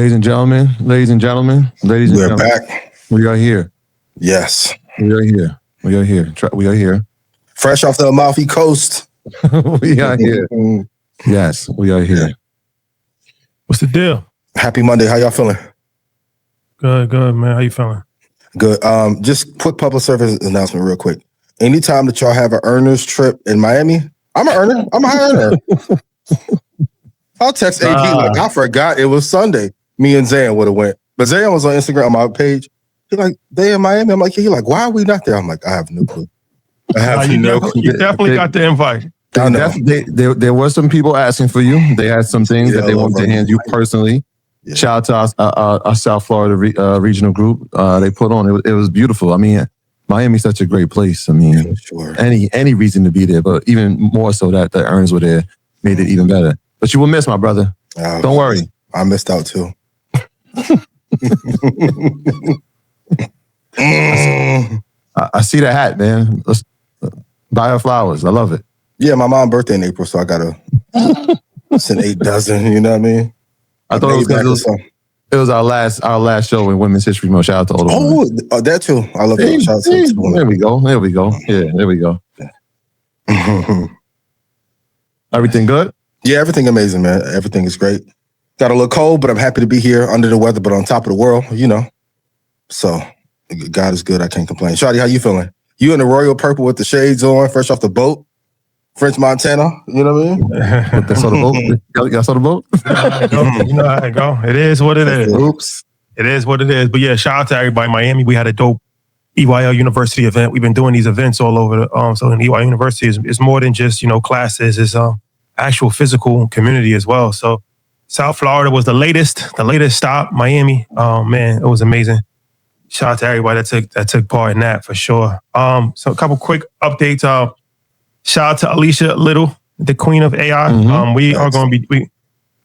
Ladies and gentlemen, We're back. We are here. Yes. We are here. We are here. Fresh off the Amalfi Coast. We are here. Yes, we are here. What's the deal? Happy Monday. How y'all feeling? Good, man. How you feeling? Good. Just quick public service announcement real quick. Anytime that y'all have an earners trip in Miami, I'm an earner. I'm a high earner. I'll text AP like, I forgot it was Sunday. Me and Zayn would have went. But Zayn was on Instagram on my page. He's like, they in Miami? I'm like, yeah. He's like, why are we not there? I'm like, I have no clue. You definitely got the invite. There were some people asking for you. They had some things that they wanted to hand you personally. Yeah. Shout out to our South Florida regional group. They put on. It was beautiful. I mean, Miami's such a great place. I mean, yeah, sure. any reason to be there, but even more so that the earners were there made it even better. But you will miss, my brother. Don't worry. I missed out too. I see the hat, man. Let's buy her flowers. I love it. Yeah, my mom's birthday in April, so I gotta send 8 dozen. You know what I mean? I thought it was our last show in Women's History Month. Shout out to all the women. Oh, that too. I love that. Shout out to women. There we go. Yeah, there we go. Everything good? Yeah, everything amazing, man. Everything is great. Got a little cold, but I'm happy to be here under the weather, but on top of the world, you know. So God is good. I can't complain. Shawty, how you feeling? You in the royal purple with the shades on, fresh off the boat. French Montana, you know what I mean? Y'all saw the boat? You know how it go. It is what it is. Oops. It is what it is. But yeah, shout out to everybody in Miami. We had a dope EYL University event. We've been doing these events all over. So in EYL University is more than just, classes. It's actual physical community as well. So South Florida was the latest stop. Miami, man, it was amazing. Shout out to everybody that took part in that for sure. So a couple quick updates. Shout out to Alicia Little, the queen of AI. Mm-hmm.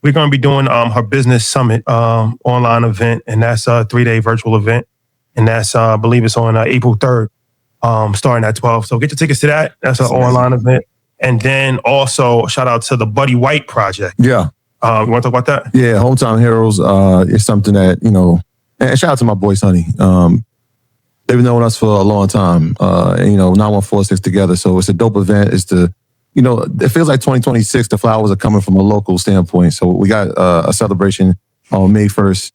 We're going to be doing her business summit online event, and that's a 3-day virtual event, and that's I believe it's on April 3rd, starting at 12. So get your tickets to that. That's an online event, and then also shout out to the Buddy White Project. Yeah, you want to talk about that? Yeah, Hometown Heroes is something that and shout out to my boy Sonny. They've known us for a long time, 9146 together. So it's a dope event. It's it feels like 2026, the flowers are coming from a local standpoint. So we got a celebration on May 1st,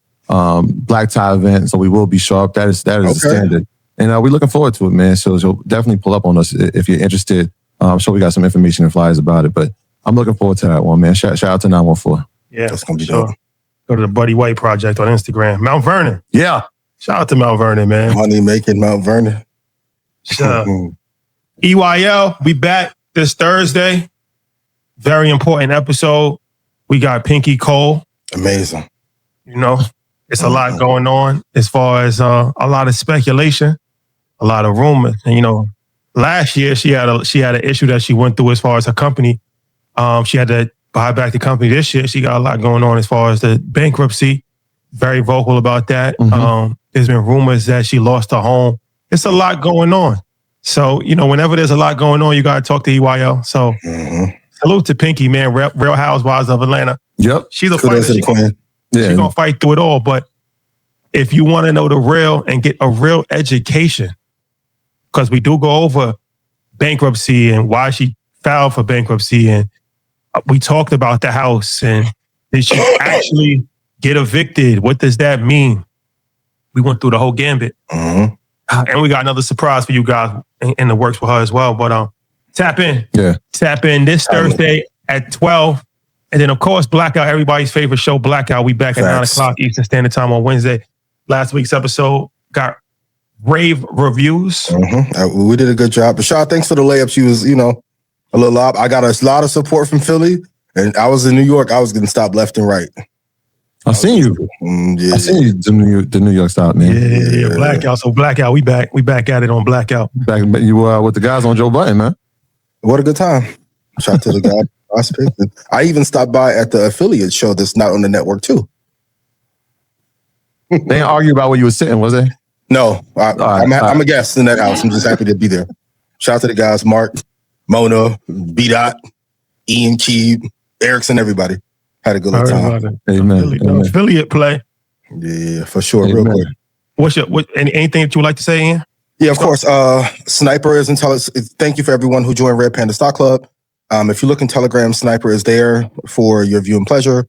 black tie event. So we will be sharp. That is the standard. And we're looking forward to it, man. So definitely pull up on us if you're interested. I'm sure we got some information and flyers about it, but I'm looking forward to that one, man. Shout out to 914. Yeah, that's going to be dope. Go to the Buddy White Project on Instagram. Mount Vernon. Yeah. Shout out to Mount Vernon, man. Money making Mount Vernon. EYL, we back this Thursday. Very important episode. We got Pinky Cole. Amazing. It's a lot going on as far as a lot of speculation, a lot of rumors. And last year she had an issue that she went through as far as her company. She had to buy back the company. This year she got a lot going on as far as the bankruptcy. Very vocal about that. Mm-hmm. There's been rumors that she lost her home. It's a lot going on. So, whenever there's a lot going on, you got to talk to EYL. So, salute to Pinky, man. Real Housewives of Atlanta. Yep. She's a fighter. She's going to fight through it all. But if you want to know the real and get a real education, because we do go over bankruptcy and why she filed for bankruptcy. And we talked about the house and did she actually get evicted? What does that mean? We went through the whole gambit. Mm-hmm. And we got another surprise for you guys in the works with her as well. But tap in. Yeah. Tap in this Thursday at 12. And then, of course, Blackout, everybody's favorite show, Blackout. We back at 9 o'clock Eastern Standard Time on Wednesday. Last week's episode got rave reviews. Mm-hmm. We did a good job. Rashad, thanks for the layup. She was, a little up. I got a lot of support from Philly. And I was in New York. I was getting stopped left and right. I seen you. Yeah. I seen you the New York style, man. Yeah. Blackout. So Blackout, we back at it on Blackout. Back, you were with the guys on Joe Button, man. What a good time. Shout out to the guy. I even stopped by at the affiliate show that's not on the network too. They didn't argue about where you were sitting, was they? No, I'm a guest in that house. I'm just happy to be there. Shout out to the guys, Mark, Mona, B-Dot, Ian Keeb, Erickson, everybody. Had a good time. Amen. Affiliate play. Yeah, for sure. Amen. Real quick. Anything that you would like to say, Ian? Yeah, of course. Sniper is in Thank you for everyone who joined Red Panda Stock Club. If you look in Telegram, Sniper is there for your viewing pleasure.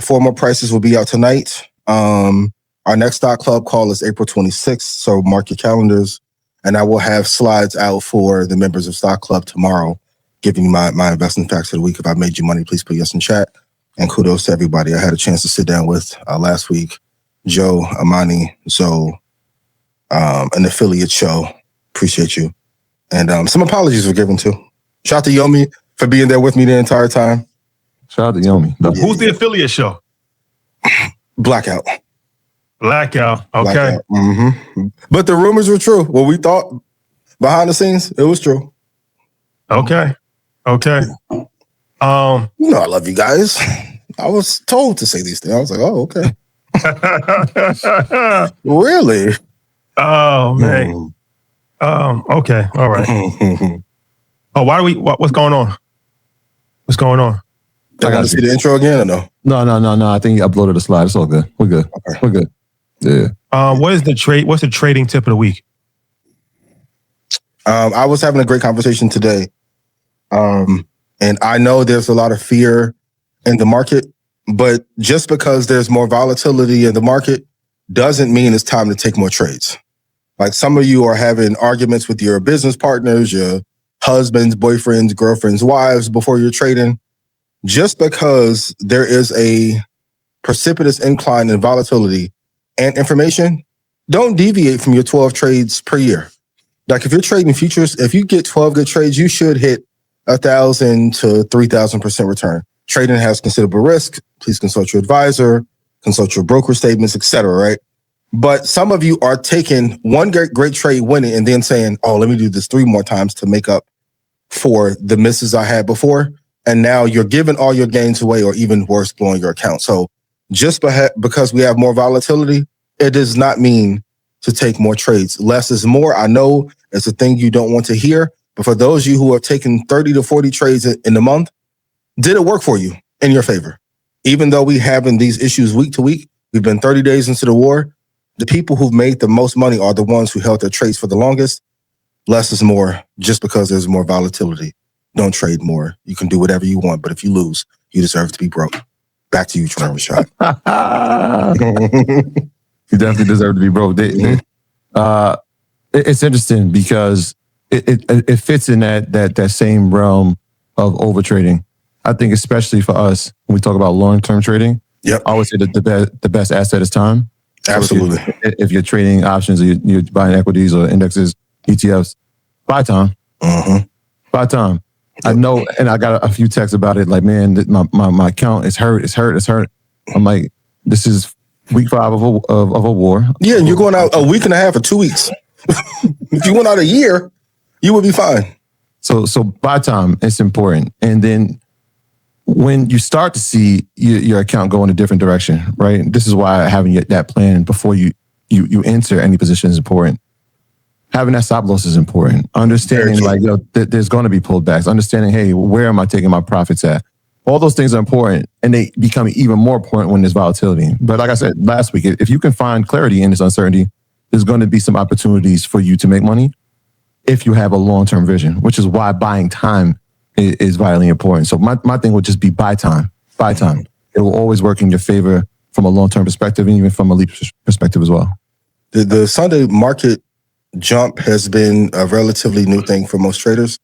4 more prices will be out tonight. Our next stock club call is April 26th, so mark your calendars. And I will have slides out for the members of Stock Club tomorrow, giving you my investment facts of the week. If I made you money, please put yes in chat. And kudos to everybody I had a chance to sit down with last week. Joe, Amani, Zoe, an affiliate show. Appreciate you. And some apologies were given too. Shout out to Yomi for being there with me the entire time. Shout out to Yomi. Who's the affiliate show? Blackout. Blackout. Okay. Blackout. Mm-hmm. But the rumors were true. What we thought behind the scenes, it was true. Okay. You know I love you guys. I was told to say these things. I was like, oh, okay. Really? Oh, man. Okay. All right. What's going on? What's going on? I got to see the intro again or no? No. I think you uploaded the slide. It's all good. We're good. Okay. We're good. Yeah. What's the trading tip of the week? I was having a great conversation today. And I know there's a lot of fear in the market, but just because there's more volatility in the market doesn't mean it's time to take more trades. Like some of you are having arguments with your business partners, your husbands, boyfriends, girlfriends, wives before you're trading. Just because there is a precipitous incline in volatility and information, don't deviate from your 12 trades per year. Like if you're trading futures, if you get 12 good trades, you should hit 1,000 to 3,000% return. Trading has considerable risk. Please consult your advisor, consult your broker statements, etc. Right? But some of you are taking one great trade, winning, and then saying, "Oh, let me do this 3 more times to make up for the misses I had before." And now you're giving all your gains away, or even worse, blowing your account. So just because we have more volatility, it does not mean to take more trades. Less is more. I know it's a thing you don't want to hear, but for those of you who have taken 30 to 40 trades in a month, did it work for you in your favor? Even though we having these issues week to week, we've been 30 days into the war. The people who've made the most money are the ones who held their trades for the longest. Less is more. Just because there's more volatility, don't trade more. You can do whatever you want, but if you lose, you deserve to be broke. Back to you, Rashad. You definitely deserve to be broke. It's interesting because it fits in that same realm of overtrading. I think especially for us, when we talk about long-term trading, yep. I always say that the best asset is time. Absolutely. So if you're trading options or you're buying equities or indexes, ETFs, buy time. Mm-hmm. Buy time. I know, and I got a few texts about it. Like, man, my account is hurt. It's hurt. I'm like, this is week 5 of a war. Yeah, and you're going out a week and a half or 2 weeks. If you went out a year, you would be fine. So buy time, it's important. And then when you start to see your account go in a different direction, right? This is why having that plan before you enter any position is important. Having that stop loss is important. Understanding there's going to be pullbacks. Understanding, hey, where am I taking my profits at? All those things are important, and they become even more important when there's volatility. But like I said last week, if you can find clarity in this uncertainty, there's going to be some opportunities for you to make money if you have a long-term vision, which is why buying time is vitally important. So my thing would just be buy time. Buy time. It will always work in your favor from a long-term perspective and even from a leap perspective as well. The Sunday market jump has been a relatively new thing for most traders.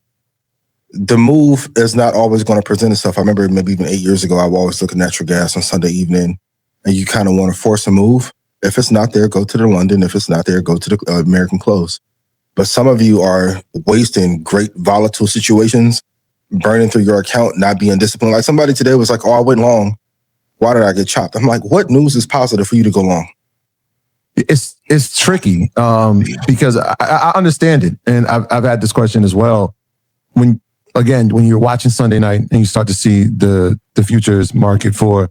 The move is not always going to present itself. I remember maybe even 8 years ago, I would always look at natural gas on Sunday evening, and you kind of want to force a move. If it's not there, go to the London. If it's not there, go to the American close. But some of you are wasting great volatile situations, burning through your account, not being disciplined. Like somebody today was like, "Oh, I went long. Why did I get chopped?" I'm like, what news is positive for you to go long? It's tricky because I understand it, and I've had this question as well. When you're watching Sunday night and you start to see the futures market for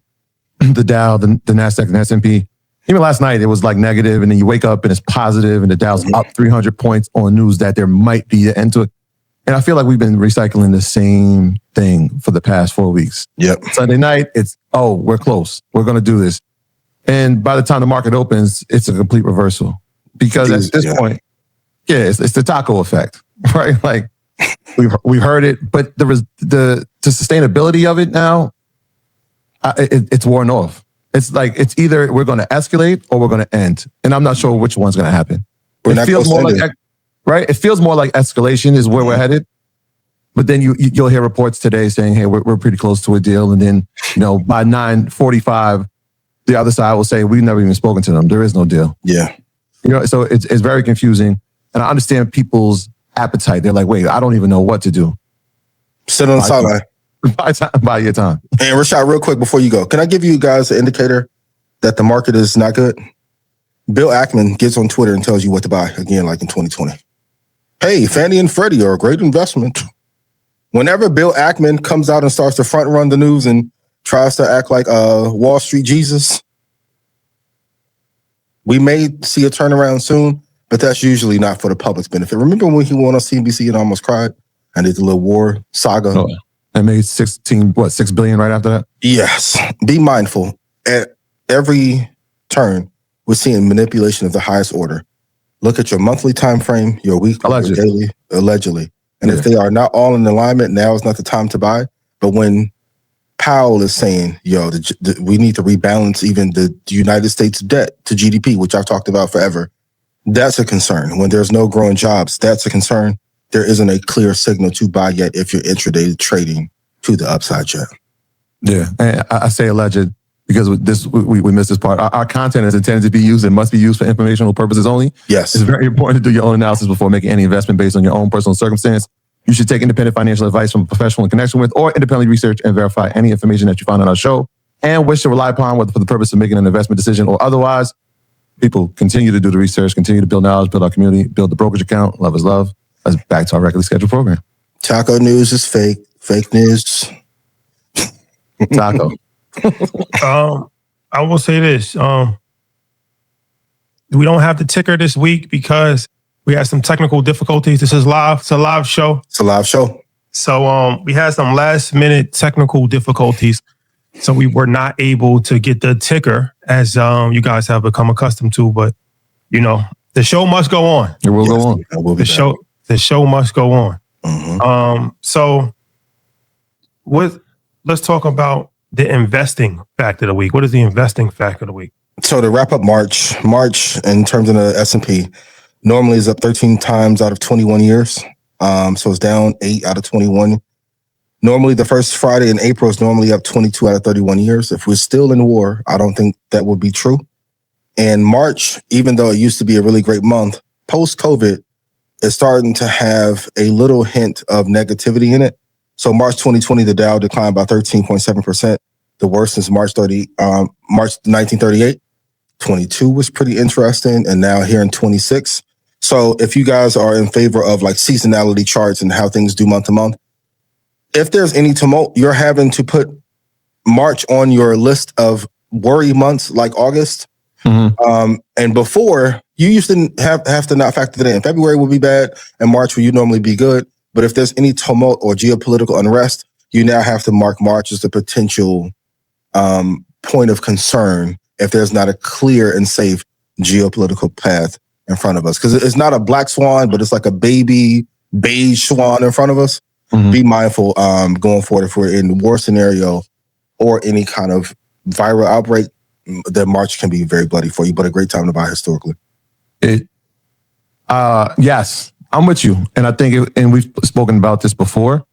the Dow, the Nasdaq, and S&P. Even last night it was like negative, and then you wake up and it's positive, and the Dow's up 300 points on news that there might be an end to it. And I feel like we've been recycling the same thing for the past 4 weeks. Yep. Sunday night, it's we're close. We're going to do this. And by the time the market opens, it's a complete reversal. Because at this point, it's the taco effect, right? Like we've heard it, but the sustainability of it now, it's worn off. It's like it's either we're going to escalate or we're going to end, and I'm not sure which one's going to happen. It feels more like right. It feels more like escalation is where we're headed. But then you'll hear reports today saying, "Hey, we're pretty close to a deal," and then by 9:45, the other side will say, "We've never even spoken to them. There is no deal." Yeah, so it's very confusing, and I understand people's appetite. They're like, "Wait, I don't even know what to do." Sit on the sideline. Buy your time. And Rashad, real quick before you go, can I give you guys an indicator that the market is not good? Bill Ackman gets on Twitter and tells you what to buy again, like in 2020. Hey, Fannie and Freddie are a great investment. Whenever Bill Ackman comes out and starts to front run the news and tries to act like Wall Street Jesus, we may see a turnaround soon, but that's usually not for the public's benefit. Remember when he went on CNBC and almost cried? And did the little war saga? Oh, and made $6 billion right after that? Yes. Be mindful. At every turn, we're seeing manipulation of the highest order. Look at your monthly time frame, your weekly, your daily, allegedly. And if they are not all in alignment, now is not the time to buy. But when Powell is saying, we need to rebalance even the United States debt to GDP, which I've talked about forever, that's a concern. When there's no growing jobs, that's a concern. There isn't a clear signal to buy yet if you're intraday trading to the upside yet. Yeah, and I say alleged because we missed this part. Our content is intended to be used and must be used for informational purposes only. Yes. It's very important to do your own analysis before making any investment based on your own personal circumstance. You should take independent financial advice from a professional in connection with or independently research and verify any information that you find on our show and wish to rely upon, whether for the purpose of making an investment decision or otherwise. People continue to do the research, continue to build knowledge, build our community, build the brokerage account. Love is love. Let's back to our regularly scheduled program. Taco news is fake. Fake news. Taco. I will say this. We don't have the ticker this week because we had some technical difficulties. This is live. It's a live show. It's a live show. So we had some last minute technical difficulties. So we were not able to get the ticker as you guys have become accustomed to. But, the show must go on. It will go on. The show must go on. Mm-hmm. Let's talk about the investing fact of the week. What is the investing fact of the week? So to wrap up March in terms of the S&P normally is up 13 times out of 21 years. So it's down 8 out of 21. Normally the first Friday in April is normally up 22 out of 31 years. If we're still in war, I don't think that would be true. And March, even though it used to be a really great month, post-COVID, is starting to have a little hint of negativity in it. So March 2020, the Dow declined by 13.7%, the worst since March 1938. 22 was pretty interesting, and now here in 26. So if you guys are in favor of like seasonality charts and how things do month to month, if there's any tumult, you're having to put March on your list of worry months like August. Mm-hmm. And before, you used to have to not factor that in. February would be bad, and March would you normally be good. But if there's any tumult or geopolitical unrest, you now have to mark March as a potential point of concern if there's not a clear and safe geopolitical path in front of us. Because it's not a black swan, but it's like a baby beige swan in front of us. Mm-hmm. Be mindful going forward if we're in war scenario or any kind of viral outbreak, that March can be very bloody for you, but a great time to buy historically. Yes, I'm with you. And I think, and we've spoken about this before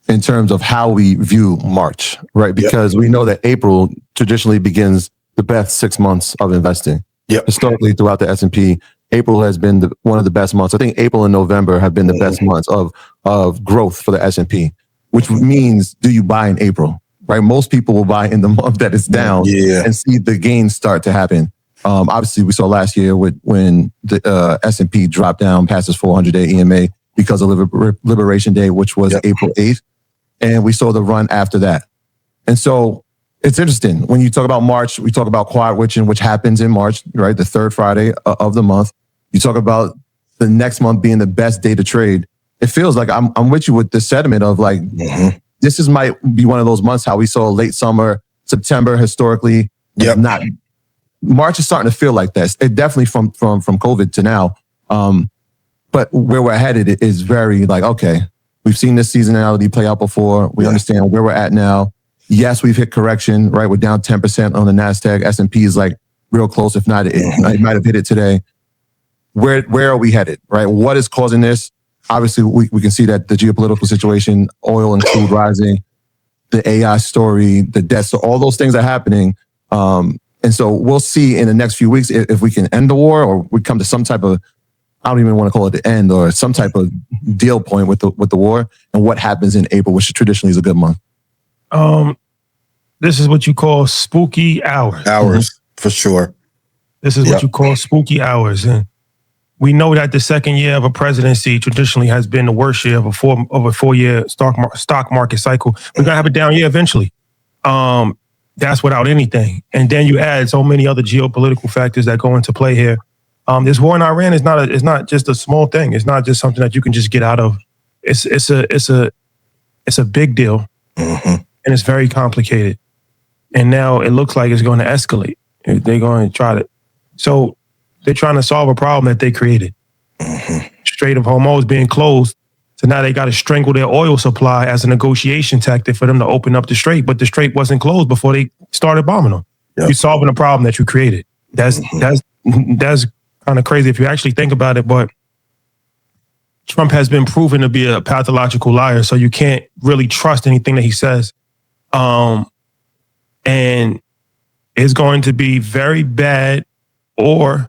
in terms of how we view March, right? Because we know that April traditionally begins the best 6 months of investing. Yep. Historically throughout the S&P, April has been one of the best months. I think April and November have been the best months of growth for the S&P, which means, do you buy in April, right? Most people will buy in the month that it's down and see the gains start to happen. Obviously, we saw last year when the S&P dropped down past its 400-day EMA because of Liberation Day, which was April 8th. And we saw the run after that. And so it's interesting. When you talk about March, we talk about quiet witching, which happens in March, right? The third Friday of the month. You talk about the next month being the best day to trade. It feels like I'm with you with the sentiment of like, this might be one of those months how we saw late summer, September historically, not March is starting to feel like that. It definitely from COVID to now. But where we're headed is very like, okay, we've seen this seasonality play out before. We understand where we're at now. Yes, we've hit correction, right? We're down 10% on the NASDAQ. S&P is like real close. If not, it might have hit it today. Where are we headed, right? What is causing this? Obviously, we can see that the geopolitical situation, oil and crude rising, the AI story, the debt, so all those things are happening. And so we'll see in the next few weeks if we can end the war or we come to some type of, I don't even want to call it the end, or some type of deal point with the war, and what happens in April, which traditionally is a good month. This is what you call spooky hours. For sure. This is what you call spooky hours. And we know that the second year of a presidency traditionally has been the worst year of a 4-year stock market cycle. We're going to have a down year eventually. That's without anything. And then you add so many other geopolitical factors that go into play here. This war in Iran is not just a small thing. It's not just something that you can just get out of. It's a big deal, and it's very complicated. And now it looks like it's going to escalate. They're going to try to. So they're trying to solve a problem that they created. Strait of Hormuz being closed. So now they got to strangle their oil supply as a negotiation tactic for them to open up the strait. But the strait wasn't closed before they started bombing them. Yep. You're solving a problem that you created. That's kind of crazy if you actually think about it. But Trump has been proven to be a pathological liar. So you can't really trust anything that he says. And it's going to be very bad or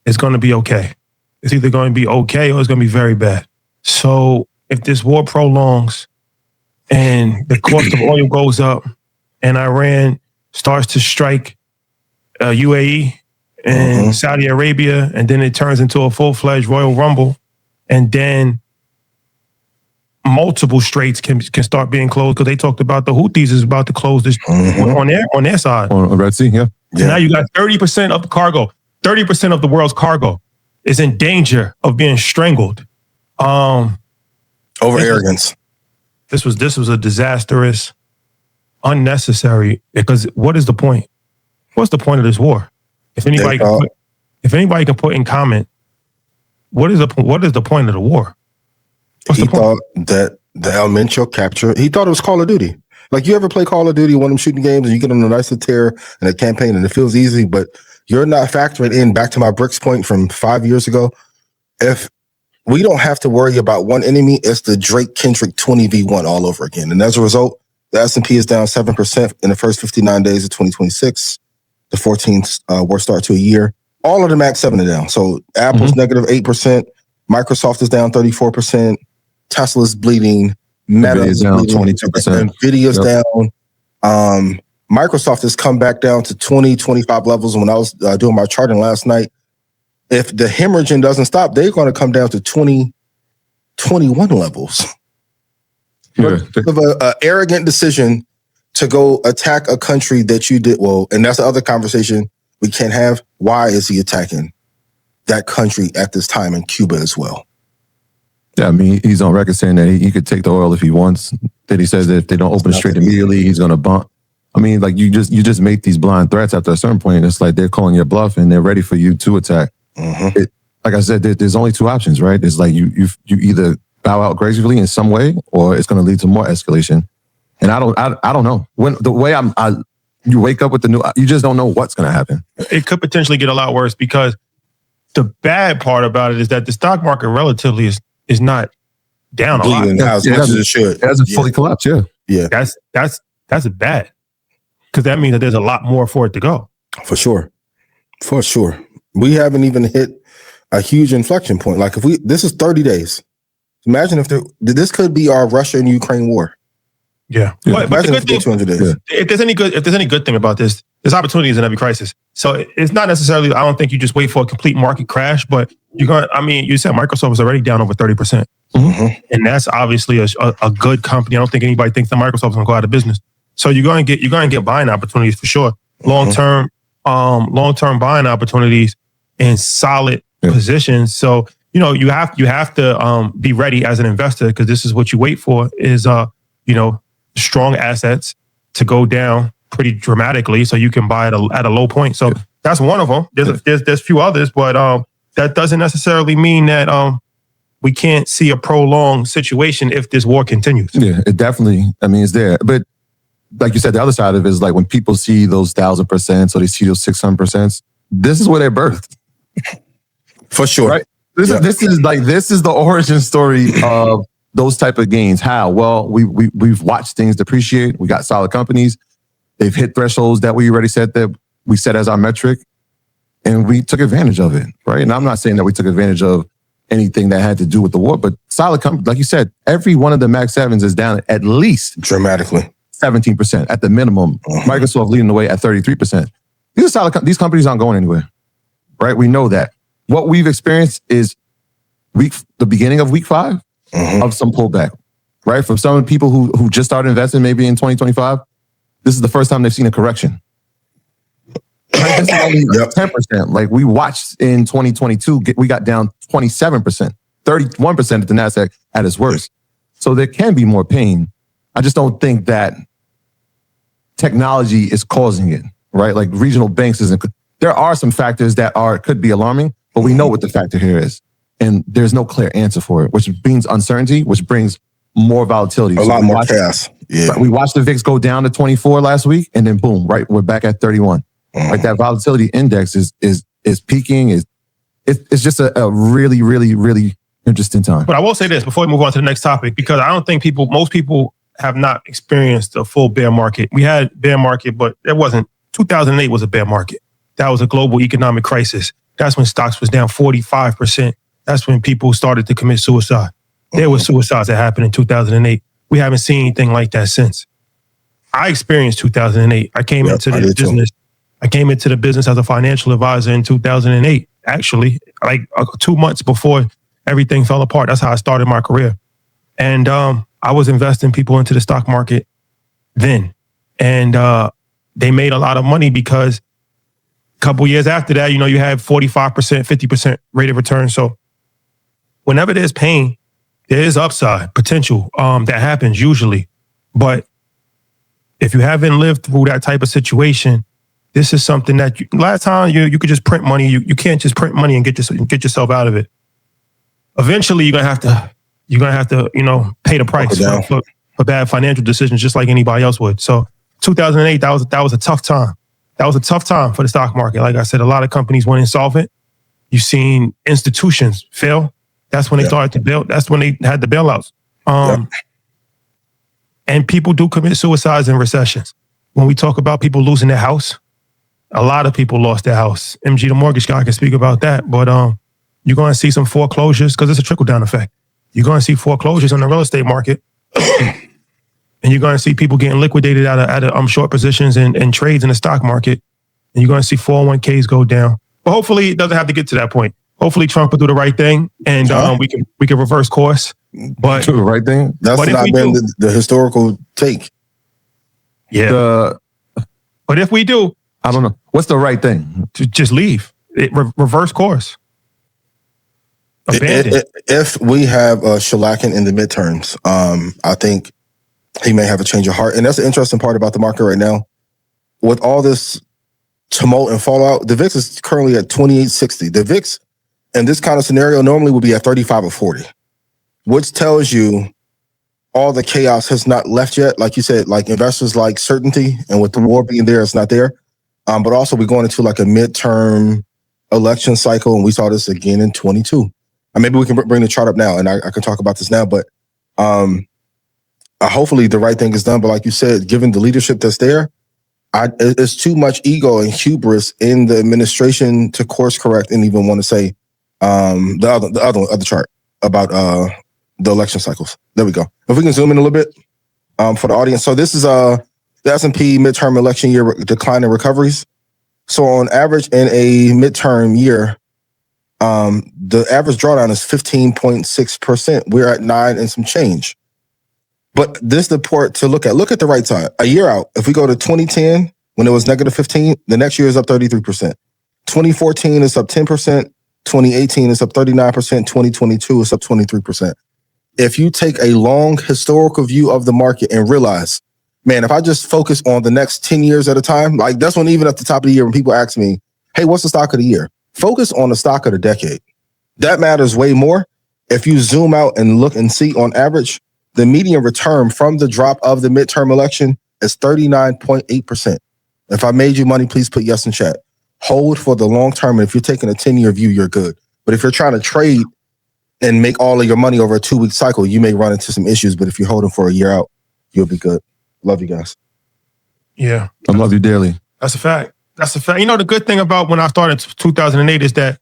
it's going to be okay. It's either going to be okay or it's going to be very bad. So if this war prolongs and the cost of oil goes up and Iran starts to strike UAE and Saudi Arabia, and then it turns into a full-fledged Royal Rumble, and then multiple straits can start being closed, because they talked about the Houthis is about to close this on their side. On the Red Sea, So now you got 30% of the cargo, 30% of the world's cargo is in danger of being strangled. Over arrogance. This was a disastrous, unnecessary, because what is the point? What's the point of this war? If anybody can put in comment, what is the point of the war? He thought that the elemental capture, he thought it was Call of Duty. Like, you ever play Call of Duty, one of them shooting games, and you get on a nice little tear in a campaign and it feels easy, but you're not factoring in, back to my bricks point from 5 years ago, if we don't have to worry about one enemy, it's the Drake Kendrick 20v1 all over again. And as a result, the S&P is down 7% in the first 59 days of 2026, the 14th worst start to a year. All of the Max 7 are down. So Apple's negative 8%, Microsoft is down 34%, Tesla's bleeding, Meta is down 22%, Nvidia's down. Microsoft has come back down to 2025 levels. And when I was doing my charting last night, if the hemorrhaging doesn't stop, they're going to come down to 2021 levels. Of an arrogant decision to go attack a country that you did well, and that's the other conversation we can't have. Why is he attacking that country at this time in Cuba as well? Yeah, I mean, he's on record saying that he could take the oil if he wants. That he says that if they don't open the strait immediately, he's going to bump. I mean, like, you just make these blind threats after a certain point. It's like they're calling your bluff and they're ready for you to attack. Like I said, there's only two options, right? It's like you either bow out gracefully in some way, or it's going to lead to more escalation. And I don't know. When the way you wake up with the new, you just don't know what's going to happen. It could potentially get a lot worse, because the bad part about it is that the stock market relatively is not down a lot. As much as it should. It hasn't fully collapsed. Yeah. That's bad, because that means that there's a lot more for it to go. For sure. We haven't even hit a huge inflection point. Like, this is 30 days. Imagine if this could be our Russia and Ukraine war. Yeah. But the good thing, 200 days. If there's any good thing about this, there's opportunities in every crisis. So it's not necessarily, I don't think you just wait for a complete market crash, but you said Microsoft is already down over 30%. And that's obviously a good company. I don't think anybody thinks that Microsoft is going to go out of business. So you're going to get buying opportunities for sure. Long-term buying opportunities in solid positions. So, you have to be ready as an investor, because this is what you wait for is, strong assets to go down pretty dramatically, so you can buy at a low point. So That's one of them. There's few others, but that doesn't necessarily mean that we can't see a prolonged situation if this war continues. Yeah, it definitely, I mean, it's there. But like you said, the other side of it is like when people see those 1,000% or they see those 600%, this is where they're birthed. For sure. Right? This is the origin story of those type of gains. How? Well, we've watched things depreciate. We got solid companies. They've hit thresholds that we already said that we set as our metric, and we took advantage of it, right? And I'm not saying that we took advantage of anything that had to do with the war, but solid companies, like you said, every one of the Max 7s is down at least dramatically 17% at the minimum. Microsoft leading the way at 33%. These are solid. These companies aren't going anywhere, right? We know that. What we've experienced is the beginning of week 5 of some pullback, right? From some of the people who just started investing maybe in 2025, this is the first time they've seen a correction. Right? This is only 10%. Like we watched in 2022, we got down 27%, 31% at the NASDAQ at its worst. So there can be more pain. I just don't think that technology is causing it, right? Like regional banks isn't. There are some factors that could be alarming, but we know what the factor here is. And there's no clear answer for it, which means uncertainty, which brings more volatility. A lot more chaos. Yeah. We watched the VIX go down to 24 last week, and then boom, right, we're back at 31. Like that volatility index is peaking. It's just a really, really, really interesting time. But I will say this before we move on to the next topic, because I don't think most people have not experienced a full bear market. We had bear market, but it wasn't. 2008 was a bear market. That was a global economic crisis. That's when stocks was down 45%. That's when people started to commit suicide. There were suicides that happened in 2008. We haven't seen anything like that since. I experienced 2008. I came into the business. I came into the business as a financial advisor in 2008, actually, like 2 months before everything fell apart. That's how I started my career. And I was investing people into the stock market then. And they made a lot of money because a couple years after that, you had 45%, 50% rate of return. So whenever there's pain, there is upside potential that happens usually. But if you haven't lived through that type of situation, this is something that last time you could just print money. You can't just print money and get yourself out of it. Eventually, you're gonna have to pay the price for bad financial decisions, just like anybody else would. So 2008, that was a tough time. That was a tough time for the stock market. Like I said, a lot of companies went insolvent. You've seen institutions fail. That's when they started to build. That's when they had the bailouts. And people do commit suicides in recessions. When we talk about people losing their house, a lot of people lost their house. MG, the mortgage guy, can speak about that. But you're going to see some foreclosures because it's a trickle-down effect. You're going to see foreclosures on the real estate market. And you're going to see people getting liquidated out of short positions and trades in the stock market. And you're going to see 401ks go down. But hopefully it doesn't have to get to that point. Hopefully Trump will do the right thing and we can reverse course. But do the right thing? That's not been the historical take. Yeah. But if we do, I don't know. What's the right thing? To just leave. Reverse course. Abandon. If we have shellacking in the midterms, I think he may have a change of heart. And that's the interesting part about the market right now. With all this tumult and fallout, the VIX is currently at 2860. The VIX in this kind of scenario normally would be at 35 or 40, which tells you all the chaos has not left yet. Like you said, like investors like certainty, and with the war being there, it's not there. But also we're going into like a midterm election cycle, and we saw this again in 22. Maybe we can bring the chart up now, and I can talk about this now. But hopefully the right thing is done. But like you said, given the leadership that's there, it's too much ego and hubris in the administration to course correct and even want to say the other chart about the election cycles. There we go. If we can zoom in a little bit for the audience. So this is the S&P midterm election year decline in recoveries. So on average in a midterm year, the average drawdown is 15.6%. We're at 9 and some change. But this is the part to look at. Look at the right side. A year out, if we go to 2010, when it was negative 15, the next year is up 33%. 2014 is up 10%. 2018 is up 39%. 2022 is up 23%. If you take a long historical view of the market and realize, man, if I just focus on the next 10 years at a time, like that's when even at the top of the year when people ask me, hey, what's the stock of the year? Focus on the stock of the decade. That matters way more. If you zoom out and look and see on average, the median return from the drop of the midterm election is 39.8%. If I made you money, please put yes in chat. Hold for the long term. And if you're taking a 10-year view, you're good. But if you're trying to trade and make all of your money over a 2-week cycle, you may run into some issues. But if you're holding for a year out, you'll be good. Love you guys. Yeah. I love you dearly. That's a fact. That's a fact. You know, the good thing about when I started 2008 is that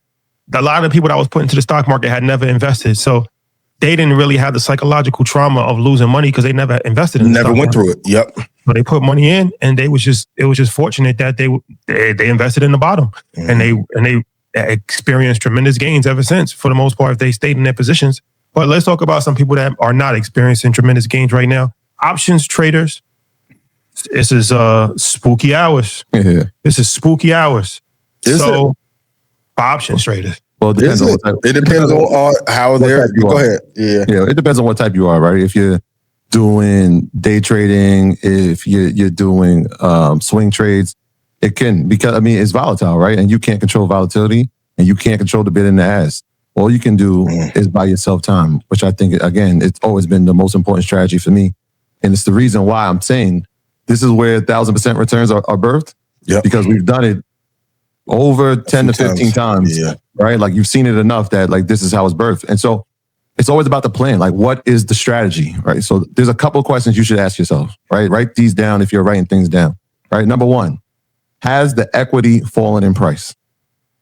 a lot of the people that was put into the stock market had never invested. So they didn't really have the psychological trauma of losing money because they never invested in the Never went through it. Yep. So they put money in, and it was just fortunate that they invested in the bottom, and they experienced tremendous gains ever since. For the most part, if they stayed in their positions. But let's talk about some people that are not experiencing tremendous gains right now. Options traders. This is spooky hours. Yeah. This is spooky hours. Is so for options traders. Well, it depends on what type. It depends on how they're. Go ahead. Yeah. Yeah, it depends on what type you are, right? If you're doing day trading, if you're doing swing trades, it can, because I mean it's volatile, right? And you can't control volatility, and you can't control the bid and the ask. All you can do is buy yourself time, which I think, again, it's always been the most important strategy for me, and it's the reason why I'm saying this is where 1,000% returns are birthed. Yep. Because we've done it over 10 to 15 times, right? Like you've seen it enough that like this is how it's birthed. And so it's always about the plan. Like, what is the strategy, right? So there's a couple of questions you should ask yourself, right? Write these down if you're writing things down, right? Number one, has the equity fallen in price,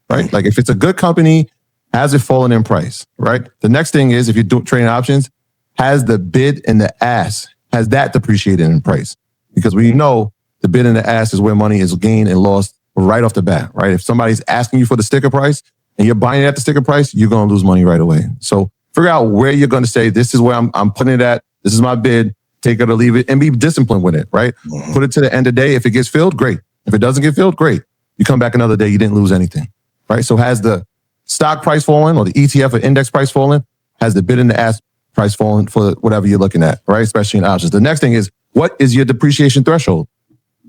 right? Like if it's a good company, has it fallen in price, right? The next thing is, if you're trading options, has the bid and the ask, has that depreciated in price? Because we know the bid and the ask is where money is gained and lost right off the bat, right? If somebody's asking you for the sticker price and you're buying it at the sticker price, you're going to lose money right away. So figure out where you're going to say, this is where I'm putting it at. This is my bid. Take it or leave it, and be disciplined with it, right? Put it to the end of the day. If it gets filled, great. If it doesn't get filled, great. You come back another day, you didn't lose anything, right? So has the stock price fallen, or the ETF or index price fallen? Has the bid and the ask price fallen for whatever you're looking at, right? Especially in options. The next thing is, what is your depreciation threshold,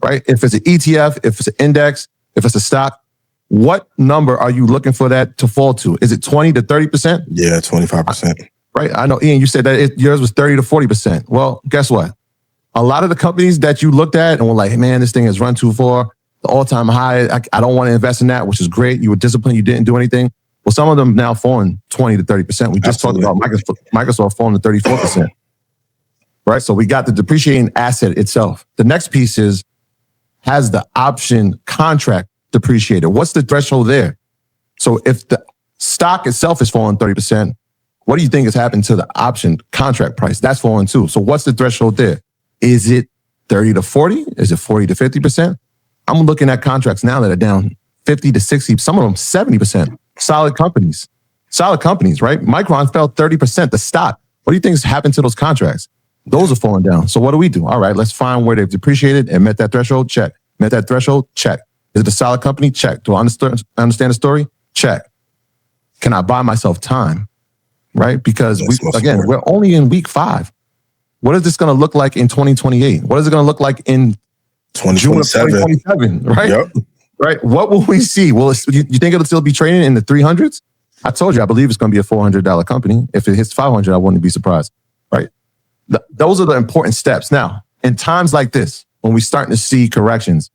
right? If it's an ETF, if it's an index, if it's a stock, what number are you looking for that to fall to? Is it 20 to 30%? Yeah, 25%. Right. I know, Ian, you said that yours was 30 to 40%. Well, guess what? A lot of the companies that you looked at and were like, hey, man, this thing has run too far, the all-time high, I don't want to invest in that, which is great. You were disciplined. You didn't do anything. Well, some of them now falling 20 to 30%. We just talked about Microsoft falling to 34%. Right. So we got the depreciating asset itself. The next piece is, has the option contract depreciated? What's the threshold there? So if the stock itself is falling 30%, what do you think has happened to the option contract price? That's falling too. So what's the threshold there? Is it 30 to 40? Is it 40 to 50%? I'm looking at contracts now that are down 50 to 60, some of them 70%. Solid companies, right? Micron fell 30%, the stock. What do you think has happened to those contracts? Those are falling down. So what do? All right, let's find where they've depreciated and met that threshold. Check. Met that threshold. Check. Is it a solid company? Check. Do I understand the story? Check. Can I buy myself time? Right? Because we're only in week 5. What is this going to look like in 2028? What is it going to look like in June of 2027? Right? Yep. Right. What will we see? Well, you think it'll still be trading in the 300s? I told you, I believe it's going to be a $400 company. If it hits 500, I wouldn't be surprised. Right? Those are the important steps. Now, in times like this, when we're starting to see corrections,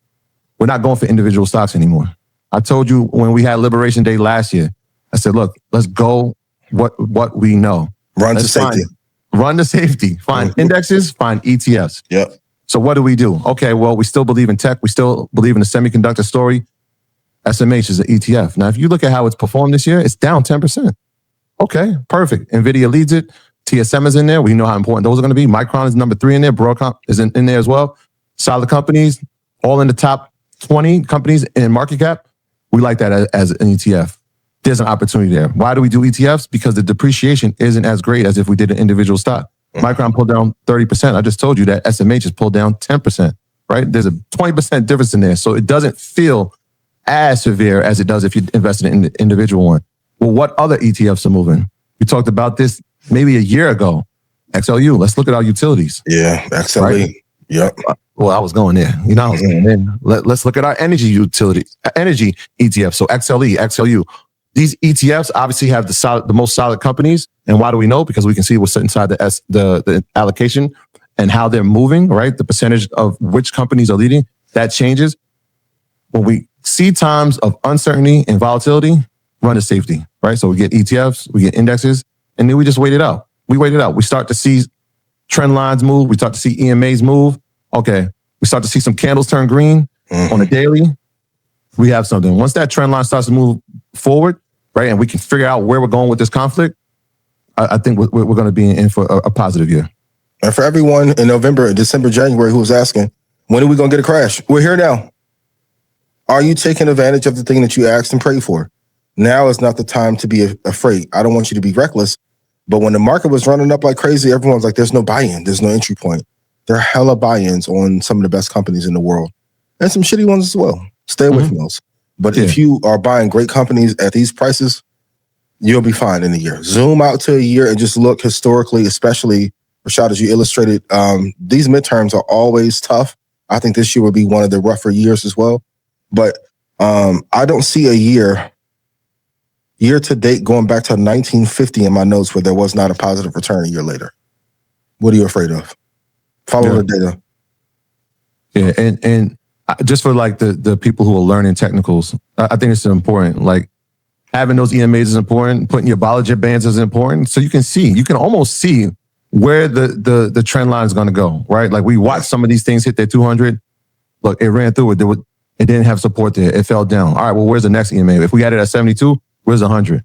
we're not going for individual stocks anymore. I told you when we had Liberation Day last year, I said, look, let's go what we know. Run to safety. Find indexes, find ETFs. Yep. So what do? Okay, well, we still believe in tech. We still believe in the semiconductor story. SMH is an ETF. Now, if you look at how it's performed this year, it's down 10%. Okay, perfect. NVIDIA leads it. TSM is in there. We know how important those are going to be. Micron is number 3 in there. Broadcom is in there as well. Solid companies, all in the top 20 companies in market cap. We like that as an ETF. There's an opportunity there. Why do we do ETFs? Because the depreciation isn't as great as if we did an individual stock. Micron pulled down 30%. I just told you that SMH has pulled down 10%, right? There's a 20% difference in there. So it doesn't feel as severe as it does if you invest in an individual one. Well, what other ETFs are moving? We talked about this maybe a year ago. XLU, let's look at our utilities. Yeah, XLE. Right? Yep. Well, I was going there. I was going there. Let's look at our energy ETF. So XLE, XLU. These ETFs obviously have the most solid companies. And why do we know? Because we can see what's inside the allocation and how they're moving, right? The percentage of which companies are leading, that changes. When we see times of uncertainty and volatility, run to safety, right? So we get ETFs, we get indexes, and then we just wait it out. We start to see trend lines move. We start to see EMAs move. Okay. We start to see some candles turn green on a daily. We have something. Once that trend line starts to move forward, right, and we can figure out where we're going with this conflict, I think we're going to be in for a positive year. And for everyone in November, December, January who was asking, when are we going to get a crash? We're here now. Are you taking advantage of the thing that you asked and prayed for? Now is not the time to be afraid. I don't want you to be reckless. But when the market was running up like crazy, everyone's like, there's no buy-in. There's no entry point. There are hella buy-ins on some of the best companies in the world and some shitty ones as well. Stay away from those. But if you are buying great companies at these prices, you'll be fine in a year. Zoom out to a year and just look historically, especially, Rashad, as you illustrated, these midterms are always tough. I think this year will be one of the rougher years as well. But I don't see a year to date going back to 1950 in my notes where there was not a positive return a year later. What are you afraid of? Follow the data. Yeah, and just for like the people who are learning technicals, I think it's important. Like having those EMAs is important. Putting your Bollinger Bands is important. So you can almost see where the trend line is going to go, right? Like we watched some of these things hit their 200. Look, it ran through it. It didn't have support there. It fell down. All right, well, where's the next EMA? If we had it at 72, where's the 100?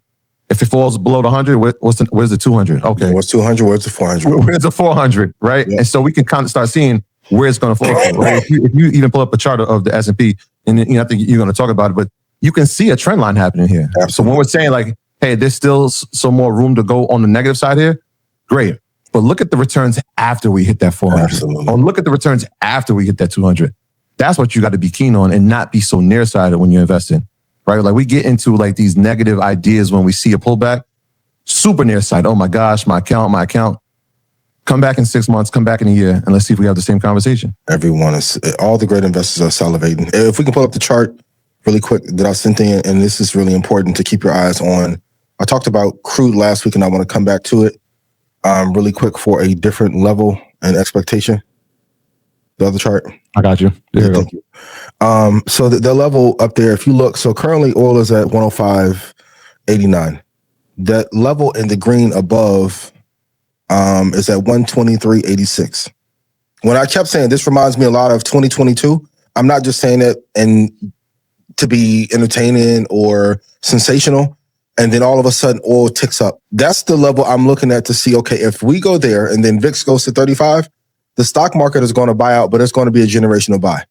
If it falls below the 100, where's the 200? Okay. What's 200? Where's the 400? Where's the 400, right? Yeah. And so we can kind of start seeing where it's going to fall from, right? If you even pull up a chart of the S&P, and I think you're going to talk about it, but you can see a trend line happening here. Absolutely. So when we're saying like, hey, there's still some more room to go on the negative side here, great. But look at the returns after we hit that 400. Absolutely. Or look at the returns after we hit that 200. That's what you got to be keen on and not be so nearsighted when you're investing, right? Like we get into like these negative ideas when we see a pullback, super nearsighted. Oh my gosh, my account. Come back in 6 months, come back in a year, and let's see if we have the same conversation. All the great investors are salivating. If we can pull up the chart really quick that I sent in, and this is really important to keep your eyes on. I talked about crude last week, and I want to come back to it really quick for a different level and expectation. The other chart. I got you. Thank you. So the level up there, if you look, so currently oil is at 105.89. That level in the green above is at 123.86. When I kept saying this reminds me a lot of 2022, I'm not just saying it and to be entertaining or sensational, and then all of a sudden oil ticks up. That's the level I'm looking at to see, okay, if we go there and then VIX goes to 35, the stock market is going to buy out, but it's going to be a generational buy.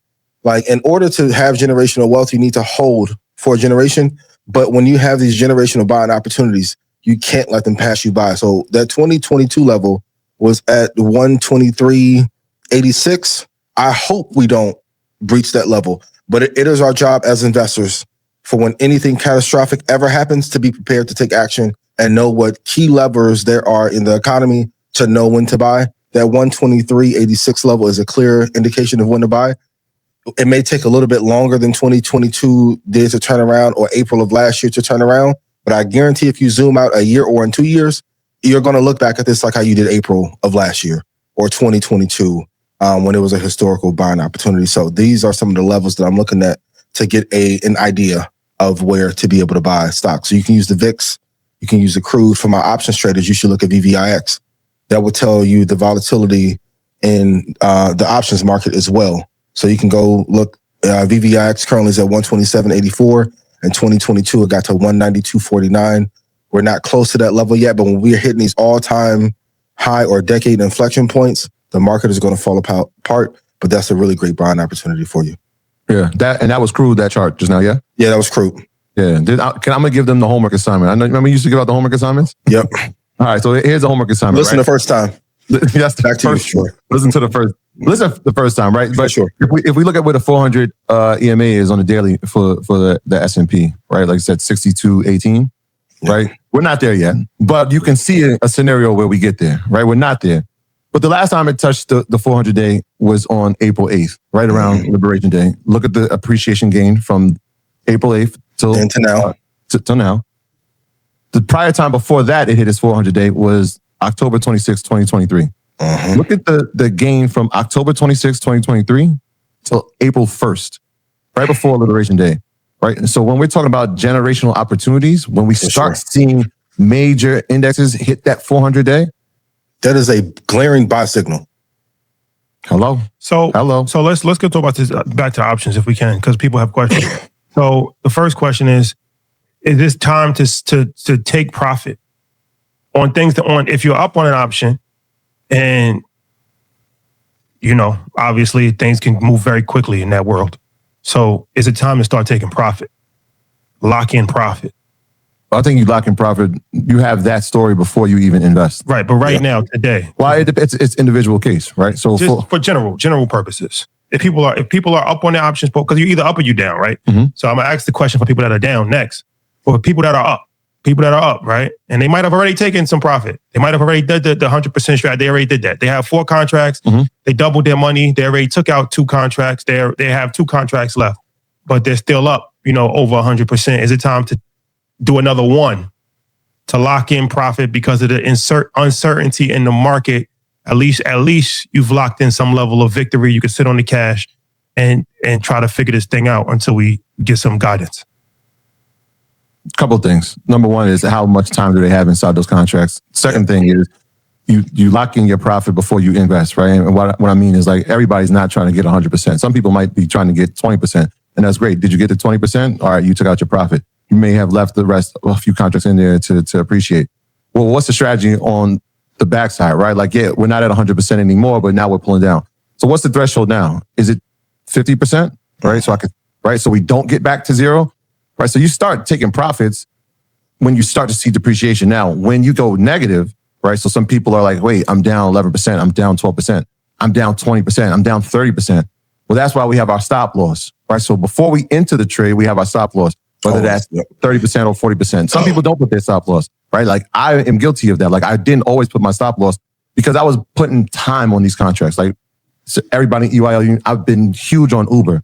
Like in order to have generational wealth, you need to hold for a generation. But when you have these generational buying opportunities, you can't let them pass you by. So that 2022 level was at 123.86. I hope we don't breach that level, but it is our job as investors for when anything catastrophic ever happens to be prepared to take action and know what key levers there are in the economy to know when to buy. That 123.86 level is a clear indication of when to buy. It may take a little bit longer than 2022 did to turn around or April of last year to turn around. But I guarantee if you zoom out a year or in 2 years, you're going to look back at this like how you did April of last year or 2022 when it was a historical buying opportunity. So these are some of the levels that I'm looking at to get an idea of where to be able to buy stocks. So you can use the VIX, you can use the crude. For my options traders, you should look at VVIX. That will tell you the volatility in the options market as well. So you can go look, VVIX currently is at 127.84. In 2022, it got to 192.49. We're not close to that level yet, but when we're hitting these all-time high or decade inflection points, the market is going to fall apart, but that's a really great buying opportunity for you. Yeah, that was crude, that chart just now, yeah? Yeah, that was crude. Yeah, I'm going to give them the homework assignment. I know, remember you used to give out the homework assignments? Yep. All right, so here's the homework assignment. Listen the first time. That's the Back to first, you, sure. Listen the first time, right? But sure. If we look at where the 400 EMA is on the daily for the S&P, right? Like I said, 62.18, right? We're not there yet, but you can see a scenario where we get there, right? We're not there. But the last time it touched the 400-day was on April 8th, right around Liberation Day. Look at the appreciation gain from April 8th till now. Till now. The prior time before that, it hit its 400-day was October 26, 2023. Look at the gain from October 26, 2023 till April 1st, right before Liberation Day, right? And so when we're talking about generational opportunities, when we start seeing major indexes hit that 400-day, that is a glaring buy signal. Hello. So let's get to about this back to options if we can, because people have questions. So the first question is this time to take profit on things if you're up on an option and obviously things can move very quickly in that world. So is it time to start taking profit? Lock in profit. I think you lock in profit. You have that story before you even invest. Right. But now, today. Well, it's individual case, right? So just for general purposes. If people are up on the options, because you're either up or you down, right? So I'm gonna ask the question for people that are down next. For people that are up, right? And they might have already taken some profit. They might have already did the 100% strat. They already did that. They have 4 contracts. They doubled their money. They already took out 2 contracts. They have 2 contracts left, but they're still up, over 100%. Is it time to do another one to lock in profit because of the uncertainty in the market? At least you've locked in some level of victory. You can sit on the cash and try to figure this thing out until we get some guidance. Couple of things. Number one is how much time do they have inside those contracts? Second thing is you lock in your profit before you invest, right? And what I mean is like everybody's not trying to get 100%. Some people might be trying to get 20%, and that's great. Did you get the 20%? All right, you took out your profit. You may have left the rest, a few contracts in there to appreciate. Well, what's the strategy on the backside, right? Like, yeah, we're not at 100% anymore, but now we're pulling down. So what's the threshold now? Is it 50%? Right? So we don't get back to zero, right? So you start taking profits when you start to see depreciation. Now, when you go negative, right? So some people are like, wait, I'm down 11%, I'm down 12%, I'm down 20%, I'm down 30%. Well, that's why we have our stop loss, right? So before we enter the trade, we have our stop loss, whether that's 30% or 40%. Some people don't put their stop loss, right? Like I am guilty of that. Like I didn't always put my stop loss because I was putting time on these contracts. Like so everybody, EYL, I've been huge on Uber.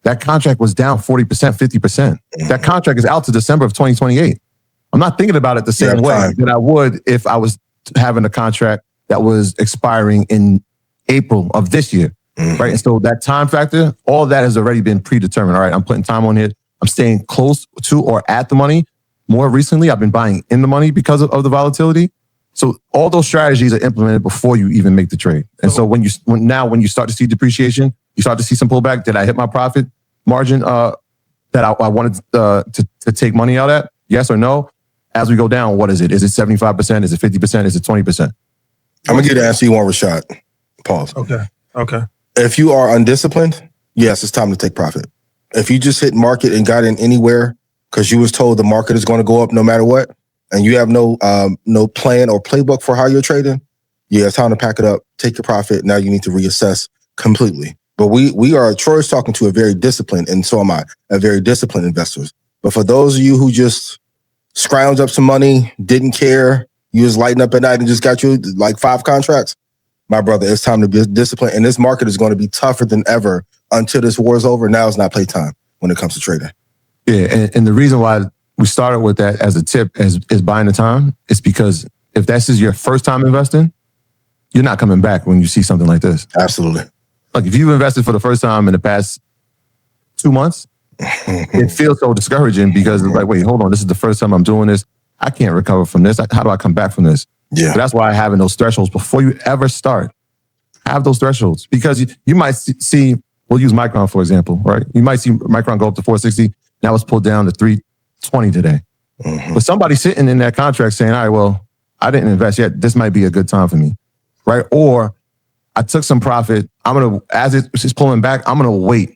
That contract was down 40%, 50%. That contract is out to December of 2028. I'm not thinking about it the same way that I would if I was having a contract that was expiring in April of this year, right? And so that time factor, all of that has already been predetermined. All right, I'm putting time on it. I'm staying close to or at the money. More recently, I've been buying in the money because of the volatility. So all those strategies are implemented before you even make the trade. And so when you start to see depreciation, you start to see some pullback. Did I hit my profit margin that I wanted to take money out at? Yes or no? As we go down, what is it? Is it 75%? Is it 50%? Is it 20%? I'm gonna get to answer you one, Rashad. Pause. Okay. If you are undisciplined, yes, it's time to take profit. If you just hit market and got in anywhere because you was told the market is going to go up no matter what, and you have no plan or playbook for how you're trading, yeah, it's time to pack it up, take your profit. Now you need to reassess completely. But Troy's talking to a very disciplined, and so am I, a very disciplined investors. But for those of you who just scrounged up some money, didn't care, you was lighting up at night and just got you like 5 contracts, my brother, it's time to be disciplined. And this market is going to be tougher than ever until this war is over. Now is not playtime when it comes to trading. Yeah, and the reason why we started with that as a tip is buying the time is because if this is your first time investing, you're not coming back when you see something like this. Absolutely. Like if you've invested for the first time in the past 2 months, it feels so discouraging because it's like, wait, hold on, this is the first time I'm doing this. I can't recover from this. How do I come back from this? Yeah. So that's why having those thresholds before you ever start, have those thresholds because you might see, we'll use Micron for example, right? You might see Micron go up to 460. Now it's pulled down to 320 today. But somebody sitting in that contract saying, all right, well, I didn't invest yet. This might be a good time for me, right? Or I took some profit. As it's pulling back, I'm going to wait